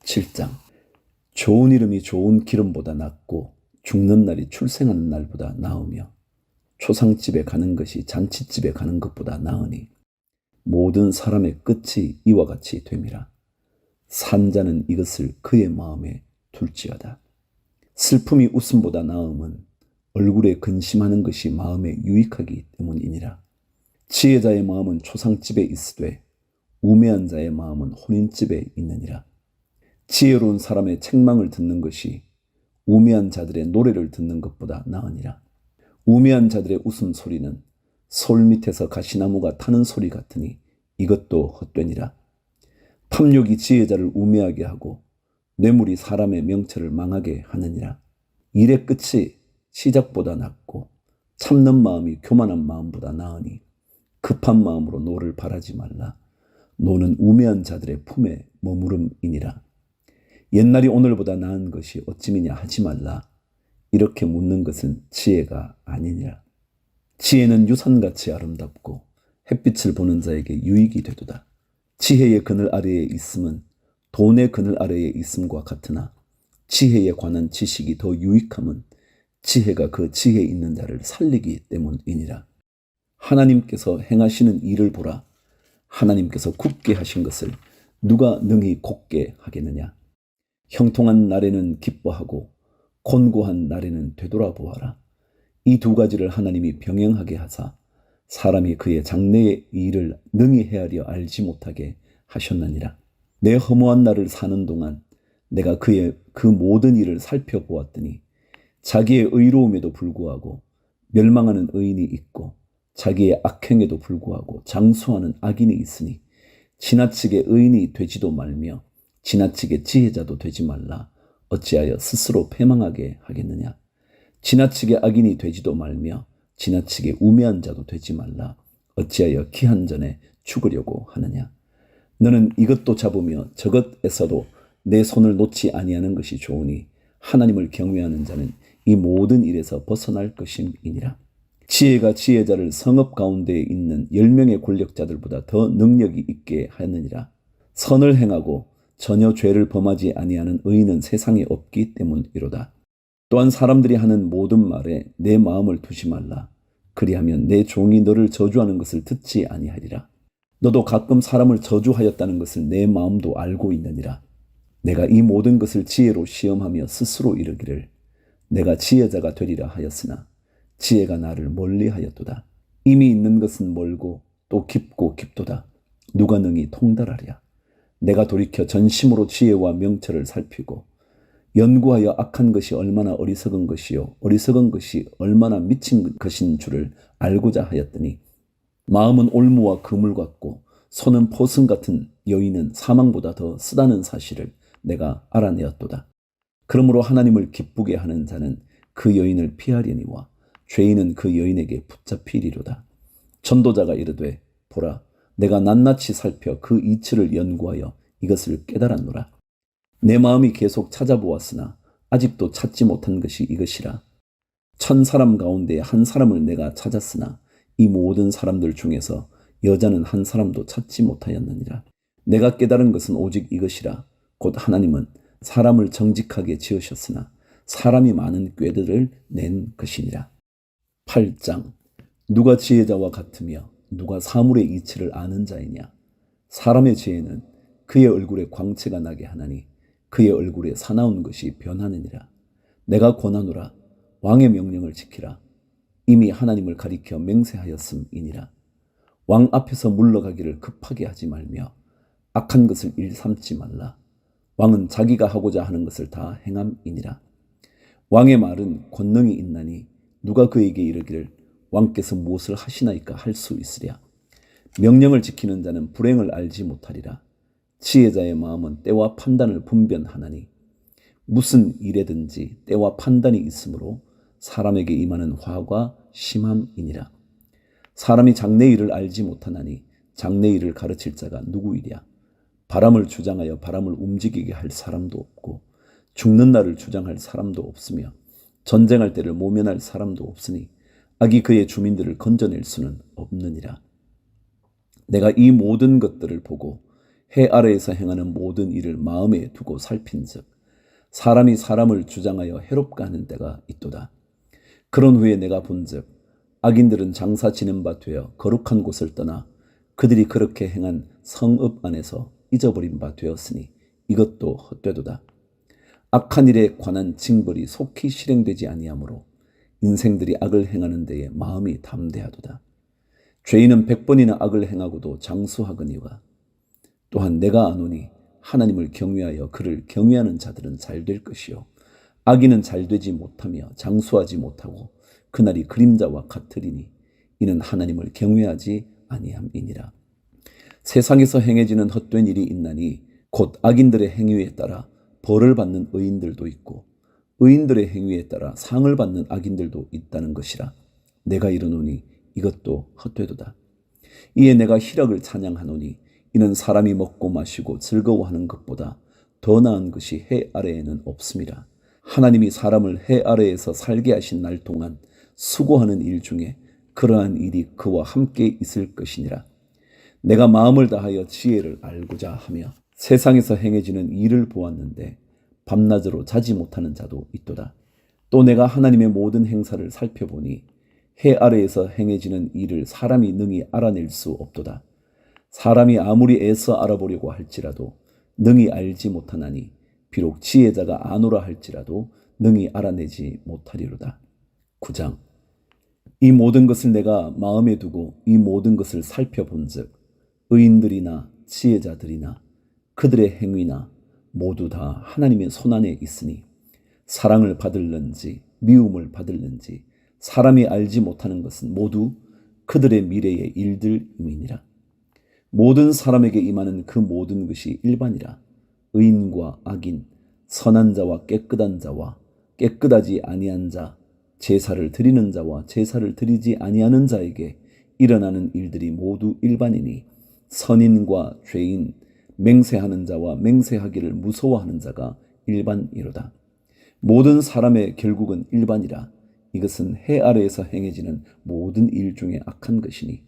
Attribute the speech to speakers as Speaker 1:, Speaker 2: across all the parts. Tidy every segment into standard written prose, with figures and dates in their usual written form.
Speaker 1: 7장. 좋은 이름이 좋은 기름보다 낫고 죽는 날이 출생하는 날보다 나으며 초상집에 가는 것이 잔치집에 가는 것보다 나으니 모든 사람의 끝이 이와 같이 됨이라. 산 자는 이것을 그의 마음에 둘지어다. 슬픔이 웃음보다 나음은 얼굴에 근심하는 것이 마음에 유익하기 때문이니라. 지혜자의 마음은 초상집에 있으되 우매한 자의 마음은 혼인집에 있느니라. 지혜로운 사람의 책망을 듣는 것이 우매한 자들의 노래를 듣는 것보다 나으니라. 우매한 자들의 웃음소리는 솔 밑에서 가시나무가 타는 소리 같으니 이것도 헛되니라. 탐욕이 지혜자를 우매하게 하고 뇌물이 사람의 명철을 망하게 하느니라. 일의 끝이 시작보다 낫고 참는 마음이 교만한 마음보다 나으니 급한 마음으로 노를 바라지 말라. 노는 우매한 자들의 품에 머무름이니라. 옛날이 오늘보다 나은 것이 어찌미냐 하지 말라. 이렇게 묻는 것은 지혜가 아니니라. 지혜는 유산같이 아름답고 햇빛을 보는 자에게 유익이 되도다. 지혜의 그늘 아래에 있음은 돈의 그늘 아래에 있음과 같으나 지혜에 관한 지식이 더 유익함은 지혜가 그 지혜 있는 자를 살리기 때문이니라. 하나님께서 행하시는 일을 보라. 하나님께서 굽게 하신 것을 누가 능히 곱게 하겠느냐. 형통한 날에는 기뻐하고 곤고한 날에는 되돌아보아라. 이 두 가지를 하나님이 병행하게 하사 사람이 그의 장래의 일을 능히 헤아려 알지 못하게 하셨느니라. 내 허무한 날을 사는 동안 내가 그의 그 모든 일을 살펴보았더니 자기의 의로움에도 불구하고 멸망하는 의인이 있고 자기의 악행에도 불구하고 장수하는 악인이 있으니 지나치게 의인이 되지도 말며 지나치게 지혜자도 되지 말라. 어찌하여 스스로 패망하게 하겠느냐. 지나치게 악인이 되지도 말며 지나치게 우매한 자도 되지 말라. 어찌하여 기한 전에 죽으려고 하느냐. 너는 이것도 잡으며 저것에서도 내 손을 놓지 아니하는 것이 좋으니 하나님을 경외하는 자는 이 모든 일에서 벗어날 것임이니라. 지혜가 지혜자를 성읍 가운데에 있는 10명의 권력자들보다 더 능력이 있게 하느니라. 선을 행하고 전혀 죄를 범하지 아니하는 의인은 세상에 없기 때문이로다. 또한 사람들이 하는 모든 말에 내 마음을 두지 말라. 그리하면 내 종이 너를 저주하는 것을 듣지 아니하리라. 너도 가끔 사람을 저주하였다는 것을 내 마음도 알고 있느니라. 내가 이 모든 것을 지혜로 시험하며 스스로 이르기를 내가 지혜자가 되리라 하였으나 지혜가 나를 멀리하였도다. 이미 있는 것은 멀고 또 깊고 깊도다. 누가 능히 통달하랴. 내가 돌이켜 전심으로 지혜와 명철을 살피고 연구하여 악한 것이 얼마나 어리석은 것이요 어리석은 것이 얼마나 미친 것인 줄을 알고자 하였더니 마음은 올무와 그물 같고 손은 포승 같은 여인은 사망보다 더 쓰다는 사실을 내가 알아내었도다. 그러므로 하나님을 기쁘게 하는 자는 그 여인을 피하려니와 죄인은 그 여인에게 붙잡히리로다. 전도자가 이르되 보라 내가 낱낱이 살펴 그 이치를 연구하여 이것을 깨달았노라. 내 마음이 계속 찾아보았으나 아직도 찾지 못한 것이 이것이라. 1000사람 가운데 한 사람을 내가 찾았으나 이 모든 사람들 중에서 여자는 한 사람도 찾지 못하였느니라. 내가 깨달은 것은 오직 이것이라. 곧 하나님은 사람을 정직하게 지으셨으나 사람이 많은 꾀들을 낸 것이니라. 8장. 누가 지혜자와 같으며 누가 사물의 이치를 아는 자이냐. 사람의 지혜는 그의 얼굴에 광채가 나게 하나니 그의 얼굴에 사나운 것이 변하느니라. 내가 권하노라. 왕의 명령을 지키라. 이미 하나님을 가리켜 맹세하였음이니라. 왕 앞에서 물러가기를 급하게 하지 말며 악한 것을 일삼지 말라. 왕은 자기가 하고자 하는 것을 다 행함이니라. 왕의 말은 권능이 있나니 누가 그에게 이르기를 왕께서 무엇을 하시나이까 할 수 있으랴. 명령을 지키는 자는 불행을 알지 못하리라. 지혜자의 마음은 때와 판단을 분별하나니 무슨 일에든지 때와 판단이 있으므로 사람에게 임하는 화가 심함이니라. 사람이 장래일을 알지 못하나니 장래일을 가르칠 자가 누구이랴. 바람을 주장하여 바람을 움직이게 할 사람도 없고 죽는 날을 주장할 사람도 없으며 전쟁할 때를 모면할 사람도 없으니 악이 그의 주민들을 건져낼 수는 없느니라. 내가 이 모든 것들을 보고 해 아래에서 행하는 모든 일을 마음에 두고 살핀즉 사람이 사람을 주장하여 해롭게 하는 때가 있도다. 그런 후에 내가 본즉 악인들은 장사 지는 바 되어 거룩한 곳을 떠나 그들이 그렇게 행한 성읍 안에서 잊어버린 바 되었으니 이것도 헛되도다. 악한 일에 관한 징벌이 속히 실행되지 아니하므로 인생들이 악을 행하는 데에 마음이 담대하도다. 죄인은 100번이나 악을 행하고도 장수하거니와 또한 내가 아노니 하나님을 경외하여 그를 경외하는 자들은 잘 될 것이요 악인은 잘 되지 못하며 장수하지 못하고 그날이 그림자와 같으리니 이는 하나님을 경외하지 아니함이니라. 세상에서 행해지는 헛된 일이 있나니 곧 악인들의 행위에 따라 벌을 받는 의인들도 있고 의인들의 행위에 따라 상을 받는 악인들도 있다는 것이라. 내가 이르노니 이것도 헛되도다. 이에 내가 희락을 찬양하노니 이는 사람이 먹고 마시고 즐거워하는 것보다 더 나은 것이 해 아래에는 없음이라. 하나님이 사람을 해 아래에서 살게 하신 날 동안 수고하는 일 중에 그러한 일이 그와 함께 있을 것이니라. 내가 마음을 다하여 지혜를 알고자 하며 세상에서 행해지는 일을 보았는데 밤낮으로 자지 못하는 자도 있도다. 또 내가 하나님의 모든 행사를 살펴보니 해 아래에서 행해지는 일을 사람이 능히 알아낼 수 없도다. 사람이 아무리 애써 알아보려고 할지라도 능히 알지 못하나니 비록 지혜자가 아노라 할지라도 능히 알아내지 못하리로다. 9장. 이 모든 것을 내가 마음에 두고 이 모든 것을 살펴본즉 의인들이나 지혜자들이나 그들의 행위나 모두 다 하나님의 손안에 있으니 사랑을 받을는지 미움을 받을는지 사람이 알지 못하는 것은 모두 그들의 미래의 일들임이니라. 모든 사람에게 임하는 그 모든 것이 일반이라. 의인과 악인, 선한 자와 깨끗한 자와 깨끗하지 아니한 자, 제사를 드리는 자와 제사를 드리지 아니하는 자에게 일어나는 일들이 모두 일반이니 선인과 죄인, 맹세하는 자와 맹세하기를 무서워하는 자가 일반이로다. 모든 사람의 결국은 일반이라. 이것은 해 아래에서 행해지는 모든 일 중에 악한 것이니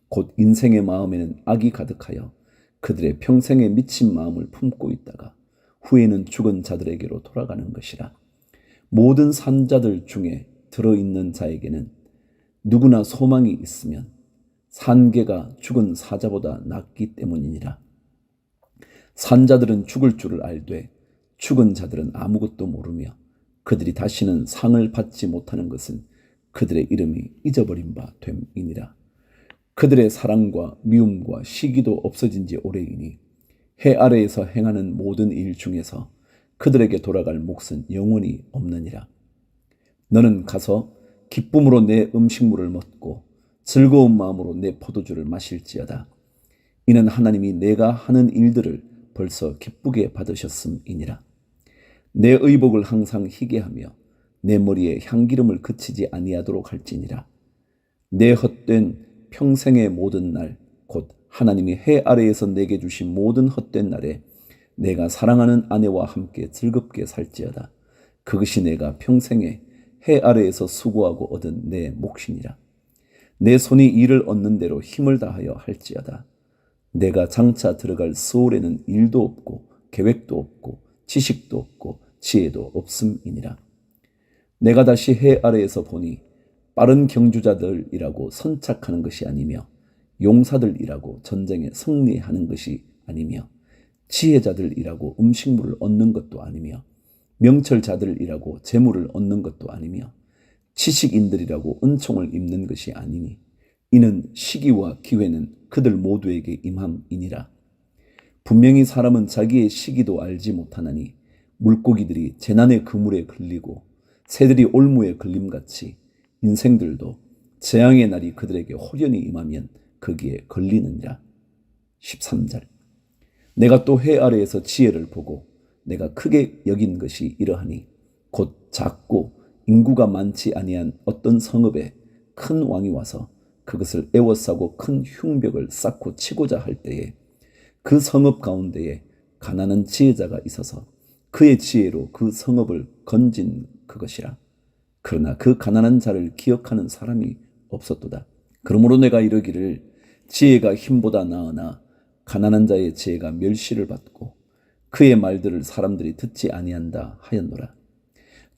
Speaker 1: 곧 인생의 마음에는 악이 가득하여 그들의 평생에 미친 마음을 품고 있다가 후에는 죽은 자들에게로 돌아가는 것이라. 모든 산자들 중에 들어있는 자에게는 누구나 소망이 있으면 산개가 죽은 사자보다 낫기 때문이니라. 산자들은 죽을 줄을 알되 죽은 자들은 아무것도 모르며 그들이 다시는 상을 받지 못하는 것은 그들의 이름이 잊어버린 바 됨이니라. 그들의 사랑과 미움과 시기도 없어진 지 오래이니 해 아래에서 행하는 모든 일 중에서 그들에게 돌아갈 몫은 영원히 없느니라. 너는 가서 기쁨으로 내 음식물을 먹고 즐거운 마음으로 내 포도주를 마실지어다. 이는 하나님이 내가 하는 일들을 벌써 기쁘게 받으셨음이니라. 내 의복을 항상 희게 하며 내 머리에 향기름을 그치지 아니하도록 할지니라. 내 헛된 평생의 모든 날, 곧 하나님이 해 아래에서 내게 주신 모든 헛된 날에 내가 사랑하는 아내와 함께 즐겁게 살지어다. 그것이 내가 평생에 해 아래에서 수고하고 얻은 내 몫이니라. 내 손이 이를 얻는 대로 힘을 다하여 할지어다. 내가 장차 들어갈 스올에는 일도 없고 계획도 없고 지식도 없고 지혜도 없음이니라. 내가 다시 해 아래에서 보니 빠른 경주자들이라고 선착하는 것이 아니며 용사들이라고 전쟁에 승리하는 것이 아니며 지혜자들이라고 음식물을 얻는 것도 아니며 명철자들이라고 재물을 얻는 것도 아니며 지식인들이라고 은총을 입는 것이 아니니 이는 시기와 기회는 그들 모두에게 임함이니라. 분명히 사람은 자기의 시기도 알지 못하나니 물고기들이 재난의 그물에 걸리고 새들이 올무에 걸림같이 인생들도 재앙의 날이 그들에게 호련히 임하면 거기에 걸리느니라. 13절. 내가 또 해 아래에서 지혜를 보고 내가 크게 여긴 것이 이러하니 곧 작고 인구가 많지 아니한 어떤 성읍에 큰 왕이 와서 그것을 에워싸고 큰 흉벽을 쌓고 치고자 할 때에 그 성읍 가운데에 가난한 지혜자가 있어서 그의 지혜로 그 성읍을 건진 그것이라. 그러나 그 가난한 자를 기억하는 사람이 없었도다. 그러므로 내가 이르기를 지혜가 힘보다 나으나 가난한 자의 지혜가 멸시를 받고 그의 말들을 사람들이 듣지 아니한다 하였노라.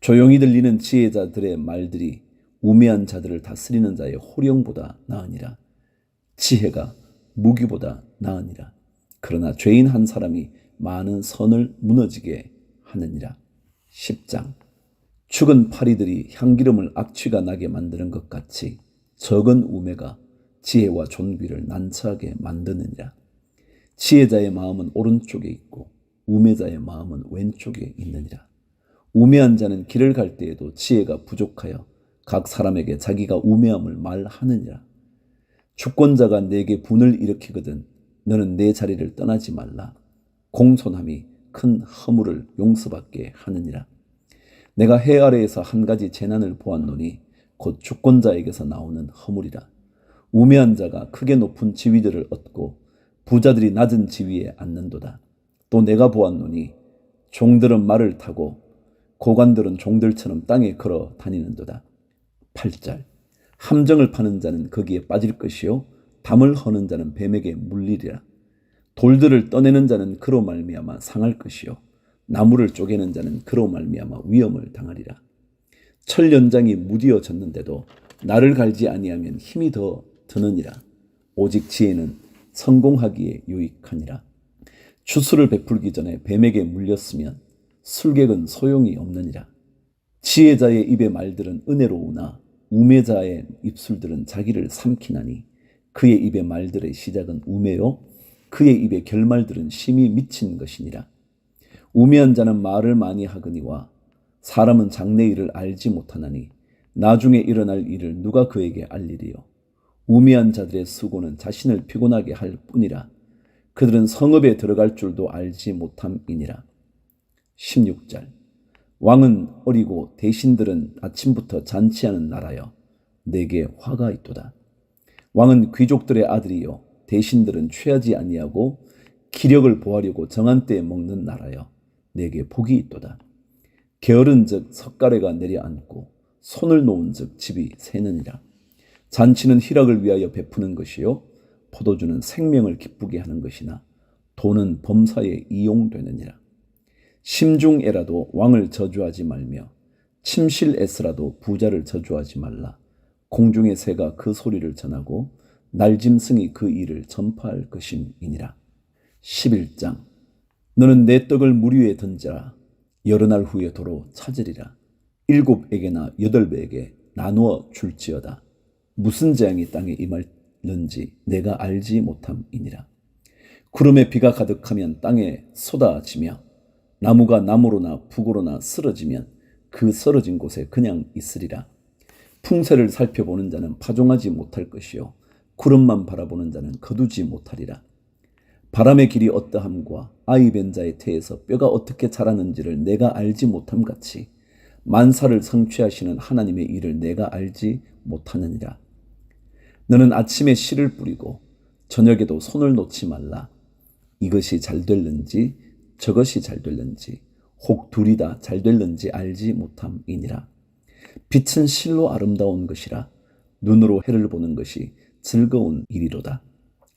Speaker 1: 조용히 들리는 지혜자들의 말들이 우매한 자들을 다스리는 자의 호령보다 나으니라. 지혜가 무기보다 나으니라. 그러나 죄인 한 사람이 많은 선을 무너지게 하느니라. 10장. 죽은 파리들이 향기름을 악취가 나게 만드는 것 같이 적은 우매가 지혜와 존귀를 난처하게 만드느니라. 지혜자의 마음은 오른쪽에 있고 우매자의 마음은 왼쪽에 있느니라. 우매한 자는 길을 갈 때에도 지혜가 부족하여 각 사람에게 자기가 우매함을 말하느니라. 주권자가 내게 분을 일으키거든 너는 내 자리를 떠나지 말라. 공손함이 큰 허물을 용서받게 하느니라. 내가 해 아래에서 한 가지 재난을 보았노니 곧 주권자에게서 나오는 허물이라. 우매한 자가 크게 높은 지위들을 얻고 부자들이 낮은 지위에 앉는도다. 또 내가 보았노니 종들은 말을 타고 고관들은 종들처럼 땅에 걸어 다니는도다. 8절. 함정을 파는 자는 거기에 빠질 것이요 담을 허는 자는 뱀에게 물리리라. 돌들을 떠내는 자는 그로 말미암아 상할 것이요 나무를 쪼개는 자는 그로 말미암아 위험을 당하리라. 철 연장이 무디어졌는데도 나를 갈지 아니하면 힘이 더 드느니라. 오직 지혜는 성공하기에 유익하니라. 주술을 베풀기 전에 뱀에게 물렸으면 술객은 소용이 없느니라. 지혜자의 입의 말들은 은혜로우나 우매자의 입술들은 자기를 삼키나니 그의 입의 말들의 시작은 우매요 그의 입의 결말들은 심히 미친 것이니라. 우매한 자는 말을 많이 하거니와 사람은 장래 일을 알지 못하나니 나중에 일어날 일을 누가 그에게 알리리요. 우매한 자들의 수고는 자신을 피곤하게 할 뿐이라. 그들은 성읍에 들어갈 줄도 알지 못함이니라. 16절. 왕은 어리고 대신들은 아침부터 잔치하는 나라여 내게 화가 있도다. 왕은 귀족들의 아들이요 대신들은 취하지 아니하고 기력을 보하려고 정한 때에 먹는 나라여 내게 복이 있도다. 게으른즉 석가래가 내려앉고 손을 놓은즉 집이 새느니라. 잔치는 희락을 위하여 베푸는 것이요 포도주는 생명을 기쁘게 하는 것이나 돈은 범사에 이용되느니라. 심중애라도 왕을 저주하지 말며 침실에서라도 부자를 저주하지 말라. 공중의 새가 그 소리를 전하고 날짐승이 그 일을 전파할 것임이니라. 11장. 너는 내 떡을 물 위에 던지라. 여러 날 후에 도로 찾으리라. 7에게나 8배에게 나누어 줄지어다. 무슨 재앙이 땅에 임할는지 내가 알지 못함이니라. 구름에 비가 가득하면 땅에 쏟아지며 나무가 나무로나 북으로나 쓰러지면 그 쓰러진 곳에 그냥 있으리라. 풍세를 살펴보는 자는 파종하지 못할 것이요 구름만 바라보는 자는 거두지 못하리라. 바람의 길이 어떠함과 아이 벤 자의 태에서 뼈가 어떻게 자라는지를 내가 알지 못함 같이 만사를 성취하시는 하나님의 일을 내가 알지 못하느니라. 너는 아침에 씨를 뿌리고 저녁에도 손을 놓지 말라. 이것이 잘 될는지 저것이 잘 될는지 혹 둘이 다 잘 될는지 알지 못함이니라. 빛은 실로 아름다운 것이라 눈으로 해를 보는 것이 즐거운 일이로다.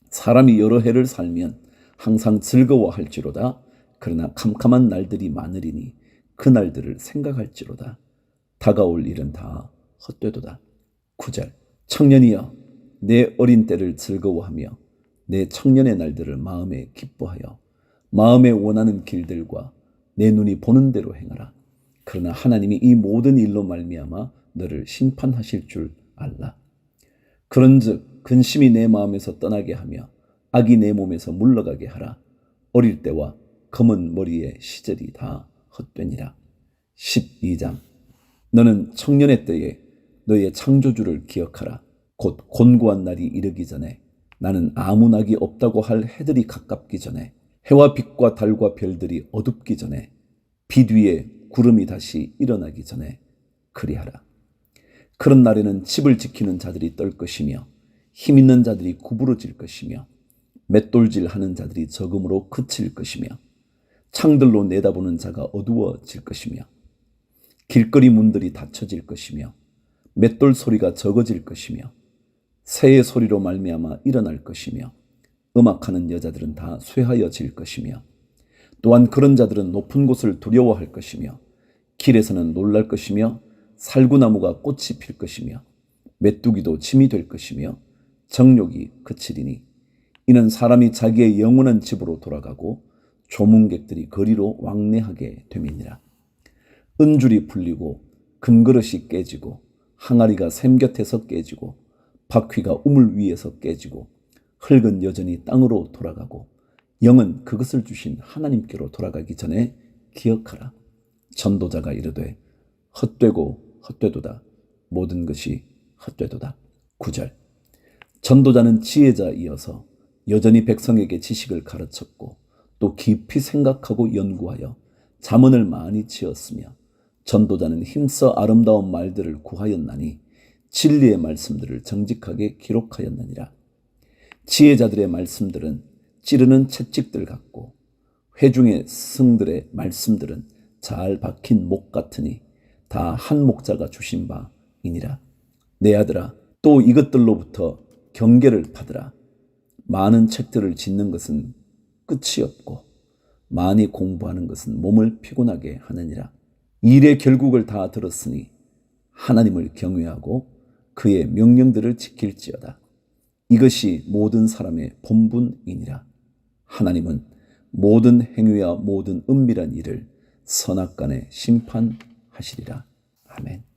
Speaker 1: 사람이 여러 해를 살면 항상 즐거워할지로다. 그러나 캄캄한 날들이 많으리니 그 날들을 생각할지로다. 다가올 일은 다 헛되도다. 9절. 청년이여 내 어린 때를 즐거워하며 내 청년의 날들을 마음에 기뻐하여 마음에 원하는 길들과 내 눈이 보는 대로 행하라. 그러나 하나님이 이 모든 일로 말미암아 너를 심판하실 줄 알라. 그런즉 근심이 내 마음에서 떠나게 하며 악이 내 몸에서 물러가게 하라. 어릴 때와 검은 머리의 시절이 다 헛되니라. 12장. 너는 청년의 때에 너의 창조주를 기억하라. 곧 곤고한 날이 이르기 전에 나는 아무 낙이 없다고 할 해들이 가깝기 전에 해와 빛과 달과 별들이 어둡기 전에 빛 위에 구름이 다시 일어나기 전에 그리하라. 그런 날에는 집을 지키는 자들이 떨 것이며 힘 있는 자들이 구부러질 것이며 맷돌질하는 자들이 적음으로 그칠 것이며 창들로 내다보는 자가 어두워질 것이며 길거리 문들이 닫혀질 것이며 맷돌 소리가 적어질 것이며 새의 소리로 말미암아 일어날 것이며 음악하는 여자들은 다 쇠하여질 것이며 또한 그런 자들은 높은 곳을 두려워할 것이며 길에서는 놀랄 것이며 살구나무가 꽃이 필 것이며 메뚜기도 짐이 될 것이며 정욕이 그치리니 이는 사람이 자기의 영원한 집으로 돌아가고 조문객들이 거리로 왕래하게 됨이니라. 은줄이 풀리고 금그릇이 깨지고 항아리가 샘 곁에서 깨지고 바퀴가 우물 위에서 깨지고 흙은 여전히 땅으로 돌아가고 영은 그것을 주신 하나님께로 돌아가기 전에 기억하라. 전도자가 이르되 헛되고 헛되도다. 모든 것이 헛되도다. 9절. 전도자는 지혜자이어서 여전히 백성에게 지식을 가르쳤고 또 깊이 생각하고 연구하여 잠언을 많이 지었으며 전도자는 힘써 아름다운 말들을 구하였나니 진리의 말씀들을 정직하게 기록하였느니라. 지혜자들의 말씀들은 찌르는 채찍들 같고 회중의 스승들의 말씀들은 잘 박힌 목 같으니 다 한 목자가 주신 바이니라. 내 아들아, 또 이것들로부터 경계를 받으라. 많은 책들을 짓는 것은 끝이 없고 많이 공부하는 것은 몸을 피곤하게 하느니라. 일의 결국을 다 들었으니 하나님을 경외하고 그의 명령들을 지킬지어다. 이것이 모든 사람의 본분이니라. 하나님은 모든 행위와 모든 은밀한 일을 선악간에 심판하시리라. 아멘.